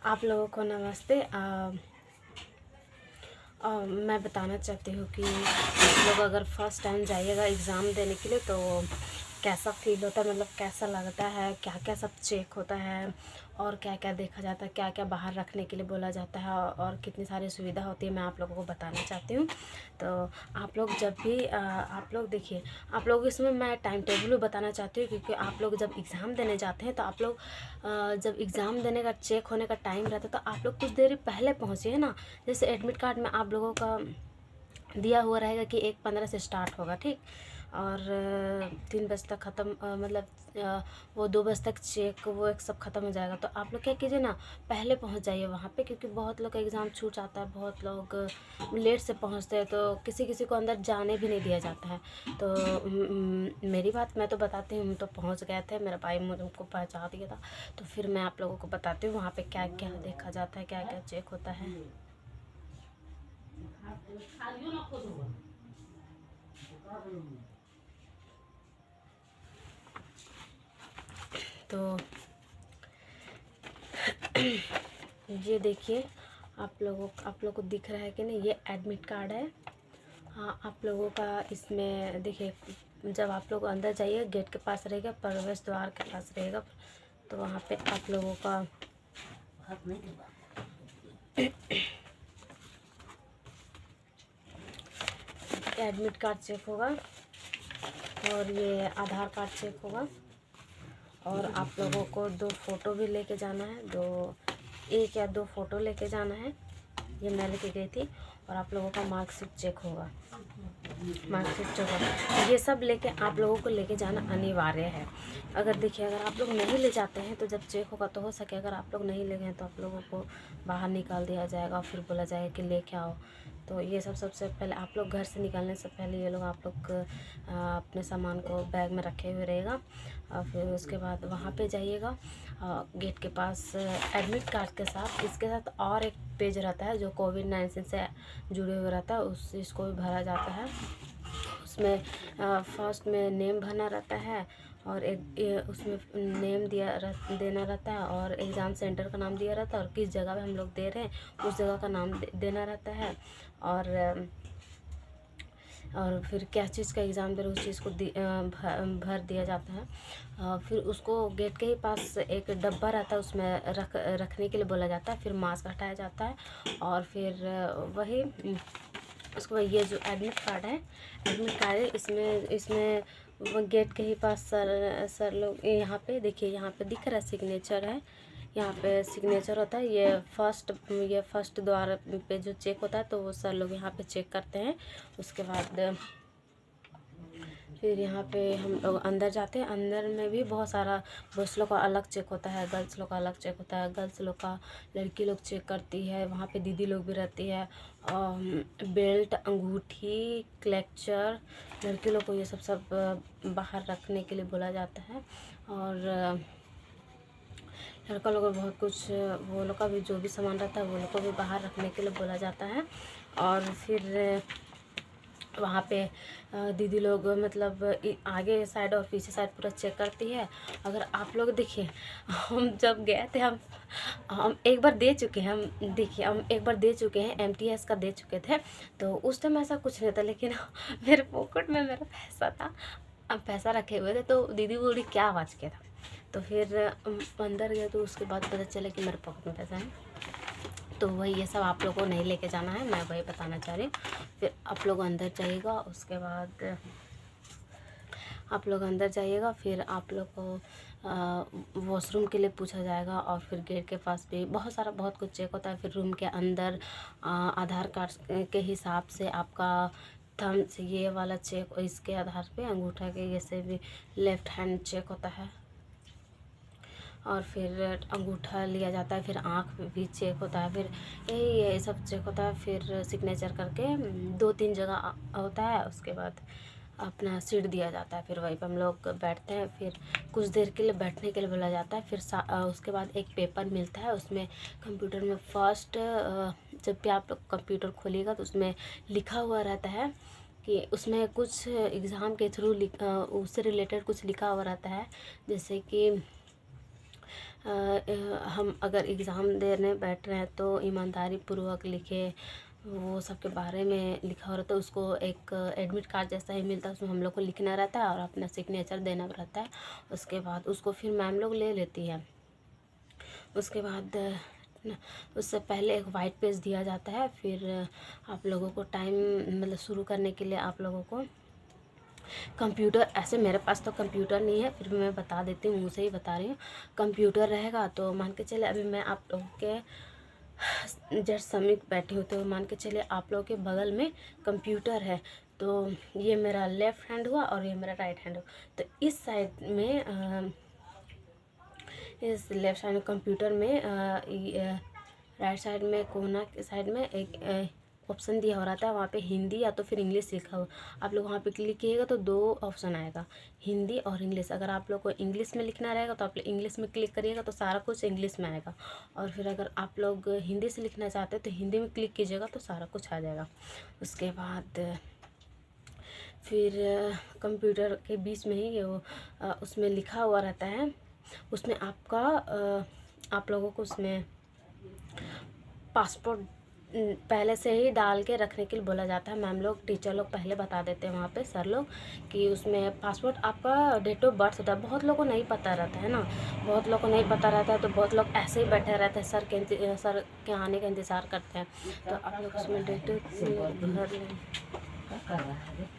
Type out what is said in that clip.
आप लोगों को नमस्ते। मैं बताना चाहती हूँ कि आप लोग अगर फर्स्ट टाइम जाइएगा एग्ज़ाम देने के लिए तो कैसा फ़ील होता है, मतलब कैसा लगता है, क्या क्या सब चेक होता है और क्या क्या देखा जाता है, क्या क्या बाहर रखने के लिए बोला जाता है और कितनी सारी सुविधा होती है, मैं आप लोगों को बताना चाहती हूँ। तो आप लोग जब भी आप लोग देखिए, आप लोग इसमें मैं टाइम टेबल भी बताना चाहती हूँ, क्योंकि आप लोग जब एग्ज़ाम देने जाते हैं तो आप लोग जब एग्ज़ाम देने का चेक होने का टाइम रहता है तो आप लोग कुछ देर पहले पहुँचिए ना। जैसे एडमिट कार्ड में आप लोगों का दिया हुआ रहेगा कि 1:15 से स्टार्ट होगा, ठीक, और 3 बजे तक ख़त्म, मतलब वो 2 बजे तक चेक वो एक सब ख़त्म हो जाएगा। तो आप लोग क्या कीजिए ना, पहले पहुंच जाइए वहाँ पे, क्योंकि बहुत लोग का एग्ज़ाम छूट जाता है, बहुत लोग लेट से पहुंचते हैं, तो किसी किसी को अंदर जाने भी नहीं दिया जाता है। तो मेरी बात मैं तो बताती हूँ, हम तो पहुँच गए थे, मेरा भाई मुझको पहुँचा दिया था। तो फिर मैं आप लोगों को बताती हूँ वहाँ पर क्या क्या देखा जाता है, क्या क्या चेक होता है। तो ये देखिए, आप लोग को दिख रहा है कि नहीं, ये एडमिट कार्ड है। हाँ, आप लोगों का इसमें देखिए, जब आप लोग अंदर जाइए गेट के पास रहेगा, प्रवेश द्वार के पास रहेगा, तो वहाँ पे आप लोगों का एडमिट कार्ड चेक होगा और ये आधार कार्ड चेक होगा। और आप लोगों को 2 फ़ोटो भी लेके जाना है, 1 या 2 फ़ोटो लेके जाना है, ये मैं लेके गई थी। और आप लोगों का मार्कशीट चेक होगा, मार्कशीट चेक होगा, ये सब लेके आप लोगों को लेके जाना अनिवार्य है। अगर देखिए, अगर आप लोग नहीं ले जाते हैं तो जब चेक होगा तो हो सके, अगर आप लोग नहीं ले गए तो आप लोगों को बाहर निकाल दिया जाएगा और फिर बोला जाएगा कि लेके आओ। तो ये सब सबसे पहले आप लोग घर से निकलने से पहले ये लोग आप लोग अपने सामान को बैग में रखे हुए रहेगा। और फिर उसके बाद वहाँ पे जाइएगा गेट के पास एडमिट कार्ड के साथ, इसके साथ और एक पेज रहता है जो कोविड-19 से जुड़े हुए रहता है, उस इसको भी भरा जाता है। उसमें फर्स्ट में नेम भरना रहता है और एक उसमें नेम देना रहता है और एग्ज़ाम सेंटर का नाम दिया रहता है और किस जगह पे हम लोग दे रहे हैं उस जगह का नाम देना रहता है। और फिर क्या चीज़ का एग्ज़ाम दे रहे उस चीज़ को भर दिया जाता है। फिर उसको गेट के ही पास एक डब्बा रहता है, उसमें रखने के लिए बोला जाता है। फिर मास्क हटाया जाता है और फिर वही उसको, ये जो एडमिट कार्ड है इसमें वो गेट के ही पास सर लोग, यहाँ पे देखिए, यहाँ पे दिख रहा है सिग्नेचर है, यहाँ पे सिग्नेचर होता है। ये फर्स्ट द्वार पे जो चेक होता है तो वो सर लोग यहाँ पे चेक करते हैं। उसके बाद फिर यहाँ पे हम लोग अंदर जाते हैं। अंदर में भी बहुत सारा, बॉयज़ लोग का अलग चेक होता है, गर्ल्स लोग का अलग चेक होता है। गर्ल्स लोग का लड़की लोग चेक करती है, वहाँ पे दीदी लोग भी रहती है। बेल्ट, अंगूठी, क्लेचर, लड़की लोग को ये सब बाहर रखने के लिए बोला जाता है। और लड़का लोग को बहुत कुछ, वो लोग का भी जो भी सामान रहता है वो लोग को भी बाहर रखने के लिए बोला जाता है। और फिर वहाँ पे दीदी लोग मतलब आगे साइड और पीछे साइड पूरा चेक करती है। अगर आप लोग देखिए, हम जब गए थे, हम एक बार दे चुके हैं, हम देखिए हम एक बार दे चुके हैं, MTS का दे चुके थे। तो उस टाइम ऐसा कुछ नहीं था, लेकिन मेरे पॉकेट में मेरा पैसा था, अब पैसा रखे हुए थे, तो दीदी बोली क्या आवाज़ किया था। तो फिर अंदर गए तो उसके बाद पता चला कि मेरे पॉकेट में पैसा है। तो वही, ये सब आप लोगों को नहीं लेके जाना है, मैं वही बताना चाह रही हूँ। फिर आप लोग अंदर जाइएगा, उसके बाद आप लोग अंदर जाइएगा, फिर आप लोग को वॉशरूम के लिए पूछा जाएगा। और फिर गेट के पास भी बहुत कुछ चेक होता है। फिर रूम के अंदर आधार कार्ड के हिसाब से आपका थंब्स, ये वाला चेक, इसके आधार पे अंगूठा के ये से भी लेफ़्ट हैंड चेक होता है। और फिर अंगूठा लिया जाता है, फिर आँख भी चेक होता है, फिर ये सब चेक होता है। फिर सिग्नेचर करके 2-3 जगह होता है। उसके बाद अपना सीट दिया जाता है, फिर वहीं पर हम लोग बैठते हैं। फिर कुछ देर के लिए बैठने के लिए बोला जाता है। फिर उसके बाद एक पेपर मिलता है, उसमें कंप्यूटर में फर्स्ट जब भी आप लोग कंप्यूटर खोलिएगा तो उसमें लिखा हुआ रहता है कि उसमें कुछ एग्ज़ाम के थ्रू उससे रिलेटेड कुछ लिखा हुआ रहता है। जैसे कि हम अगर एग्ज़ाम देने बैठ रहे हैं तो ईमानदारी पूर्वक लिखे, वो सब के बारे में लिखा रहता है। उसको एक एडमिट कार्ड जैसा ही मिलता है, उसमें हम लोग को लिखना रहता है और अपना सिग्नेचर देना रहता है। उसके बाद उसको फिर मैम लोग ले लेती है। उसके बाद उससे पहले एक वाइट पेज दिया जाता है। फिर आप लोगों को टाइम मतलब शुरू करने के लिए आप लोगों को कंप्यूटर, ऐसे मेरे पास तो कंप्यूटर नहीं है, फिर भी मैं बता देती हूँ, मुँह से ही बता रही हूँ। कंप्यूटर रहेगा तो मान के चले अभी मैं आप लोगों के जस्ट समीप बैठी हूँ, तो मान के चलिए आप लोगों के बगल में कंप्यूटर है। तो ये मेरा लेफ़्ट हैंड हुआ और ये मेरा राइट हैंड हुआ। तो इस साइड में इस लेफ़्ट साइड में कंप्यूटर में राइट साइड में कोना के साइड में एक ऑप्शन दिया हो रहता है, वहाँ पे हिंदी या तो फिर इंग्लिश लिखा हुआ। आप लोग वहाँ पे क्लिक कीजिएगा तो 2 ऑप्शन आएगा, हिंदी और इंग्लिश। अगर आप लोग को इंग्लिश में लिखना रहेगा तो आप लोग इंग्लिश में क्लिक करिएगा तो सारा कुछ इंग्लिश में आएगा। और फिर अगर आप लोग हिंदी से लिखना चाहते हैं तो हिंदी में क्लिक कीजिएगा तो सारा कुछ आ जाएगा। उसके बाद फिर कंप्यूटर के बीच में ही वो उसमें लिखा हुआ रहता है, उसमें आपका आप लोगों को उसमें पासपोर्ट पहले से ही डाल के रखने के लिए बोला जाता है। मैम लोग, टीचर लोग पहले बता देते हैं वहाँ पे, सर लोग, कि उसमें पासपोर्ट आपका डेट ऑफ बर्थ होता है। बहुत लोगों को नहीं पता रहता है ना, बहुत लोगों को नहीं पता रहता है, तो बहुत लोग ऐसे ही बैठे रहते हैं, सर के आने का इंतज़ार करते हैं। तो आप लोग उसमें डेट भर लें।